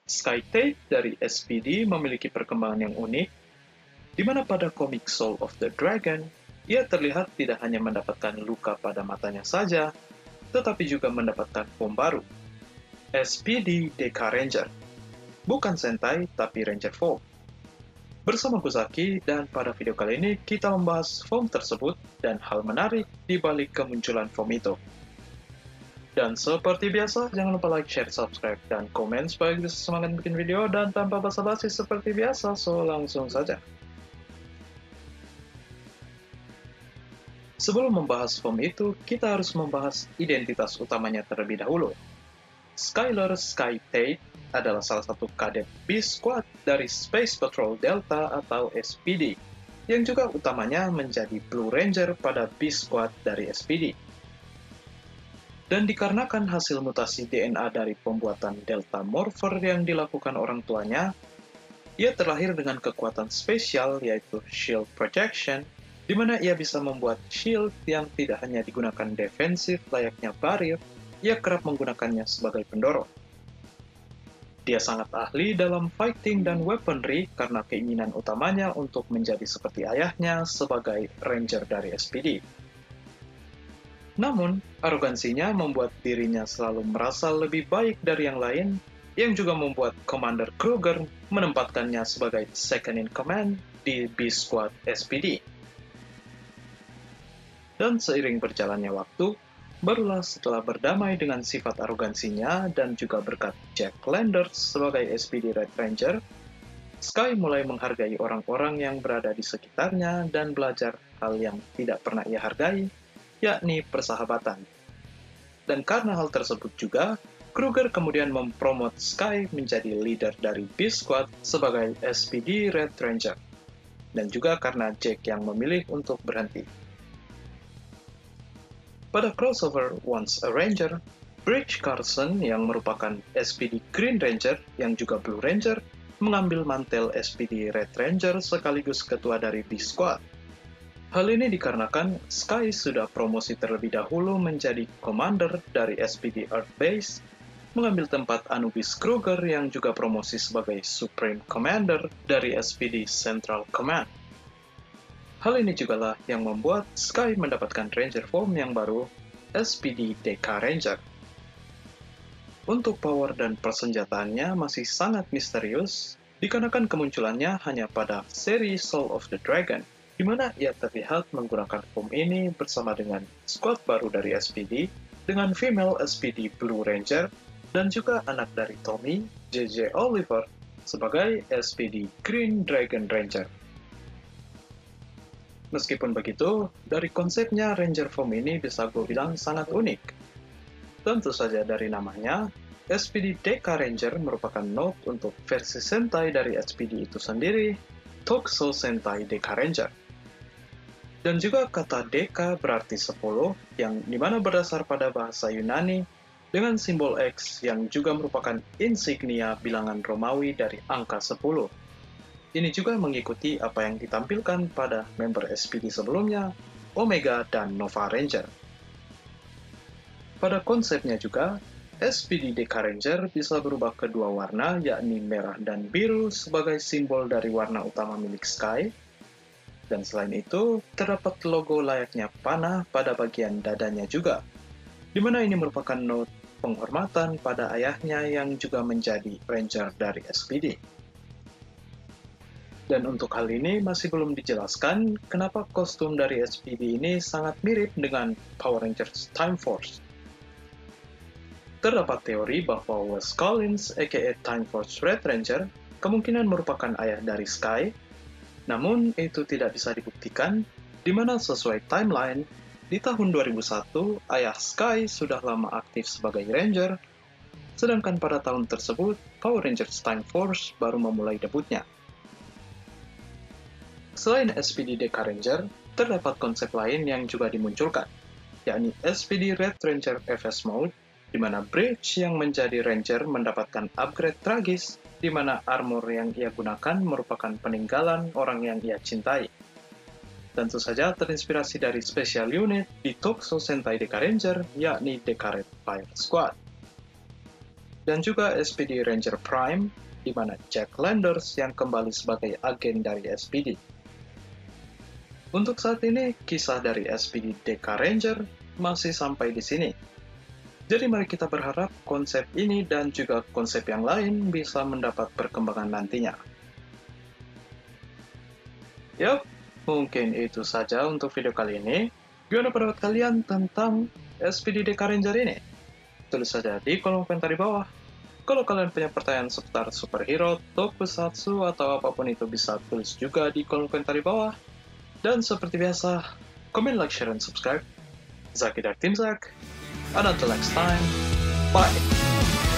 Sky Tate dari SPD memiliki perkembangan yang unik, di mana pada komik Soul of the Dragon, ia terlihat tidak hanya mendapatkan luka pada matanya saja, tetapi juga mendapatkan form baru, SPD Deka Ranger. Bukan Sentai, tapi Ranger form. Bersama Kusaki, dan pada video kali ini kita membahas form tersebut dan hal menarik di balik kemunculan form itu. Dan seperti biasa, jangan lupa like, share, subscribe, dan komen supaya bisa semangat bikin video. Dan tanpa basa-basi seperti biasa, so langsung saja. Sebelum membahas form itu, kita harus membahas identitas utamanya terlebih dahulu. Skyler Sky Tate adalah salah satu kadet Beast Squad dari Space Patrol Delta atau SPD, yang juga utamanya menjadi Blue Ranger pada Beast Squad dari SPD. Dan dikarenakan hasil mutasi DNA dari pembuatan Delta Morpher yang dilakukan orang tuanya, ia terlahir dengan kekuatan spesial yaitu Shield Projection, di mana ia bisa membuat shield yang tidak hanya digunakan defensif layaknya Barrier, ia kerap menggunakannya sebagai pendorong. Dia sangat ahli dalam fighting dan weaponry karena keinginan utamanya untuk menjadi seperti ayahnya sebagai Ranger dari SPD. Namun, arogansinya membuat dirinya selalu merasa lebih baik dari yang lain, yang juga membuat Commander Kruger menempatkannya sebagai second in command di Beast Squad SPD. Dan seiring berjalannya waktu, barulah setelah berdamai dengan sifat arogansinya dan juga berkat Jack Landers sebagai SPD Red Ranger, Sky mulai menghargai orang-orang yang berada di sekitarnya dan belajar hal yang tidak pernah ia hargai, yakni persahabatan. Dan karena hal tersebut juga, Kruger kemudian mempromot Sky menjadi leader dari Beast Squad sebagai SPD Red Ranger. Dan juga karena Jack yang memilih untuk berhenti. Pada crossover Once a Ranger, Bridge Carson yang merupakan SPD Green Ranger yang juga Blue Ranger mengambil mantel SPD Red Ranger sekaligus ketua dari Beast Squad. Hal ini dikarenakan Sky sudah promosi terlebih dahulu menjadi commander dari SPD Earth Base, mengambil tempat Anubis Kruger yang juga promosi sebagai Supreme Commander dari SPD Central Command. Hal ini jugalah yang membuat Sky mendapatkan Ranger form yang baru, SPD Deka Ranger. Untuk power dan persenjataannya masih sangat misterius, dikarenakan kemunculannya hanya pada seri Soul of the Dragon, di mana ia terlihat menggunakan form ini bersama dengan squad baru dari SPD, dengan female SPD Blue Ranger, dan juga anak dari Tommy, JJ Oliver, sebagai SPD Green Dragon Ranger. Meskipun begitu, dari konsepnya Ranger form ini bisa gue bilang sangat unik. Tentu saja dari namanya, SPD Deka Ranger merupakan note untuk versi Sentai dari SPD itu sendiri, Tokusou Sentai Deka Ranger. Dan juga kata Deka berarti 10, yang dimana berdasar pada bahasa Yunani, dengan simbol X yang juga merupakan insignia bilangan Romawi dari angka 10. Ini juga mengikuti apa yang ditampilkan pada member SPD sebelumnya, Omega dan Nova Ranger. Pada konsepnya juga, SPD Deka Ranger bisa berubah kedua warna, yakni merah dan biru sebagai simbol dari warna utama milik Sky. Dan selain itu, terdapat logo layaknya panah pada bagian dadanya juga, di mana ini merupakan note penghormatan pada ayahnya yang juga menjadi Ranger dari SPD. Dan untuk hal ini masih belum dijelaskan kenapa kostum dari SPD ini sangat mirip dengan Power Rangers Time Force. Terdapat teori bahwa Wes Collins aka Time Force Red Ranger kemungkinan merupakan ayah dari Sky. Namun, itu tidak bisa dibuktikan, di mana sesuai timeline, di tahun 2001, ayah Sky sudah lama aktif sebagai Ranger, sedangkan pada tahun tersebut, Power Rangers Time Force baru memulai debutnya. Selain SPD Deka Ranger, terdapat konsep lain yang juga dimunculkan, yakni SPD Red Ranger FS Mode, di mana Bridge yang menjadi Ranger mendapatkan upgrade tragis, di mana armor yang ia gunakan merupakan peninggalan orang yang ia cintai. Tentu saja terinspirasi dari special unit di Tokusou Sentai Deka Ranger, yakni Deka Red Fire Squad. dan juga SPD Ranger Prime, di mana Jack Landers yang kembali sebagai agen dari SPD. Untuk saat ini, kisah dari SPD Deca Ranger masih sampai di sini. Jadi mari kita berharap konsep ini dan juga konsep yang lain bisa mendapat perkembangan nantinya. Yup, mungkin itu saja untuk video kali ini. Gimana pendapat kalian tentang SPD Deca Ranger ini? Tulis saja di kolom komentar di bawah. Kalau kalian punya pertanyaan seputar superhero, tokusatsu, atau apapun itu bisa tulis juga di kolom komentar di bawah. Dan seperti biasa, comment, like, share, dan subscribe. Zaki dari Tim Zak. And until next time, bye!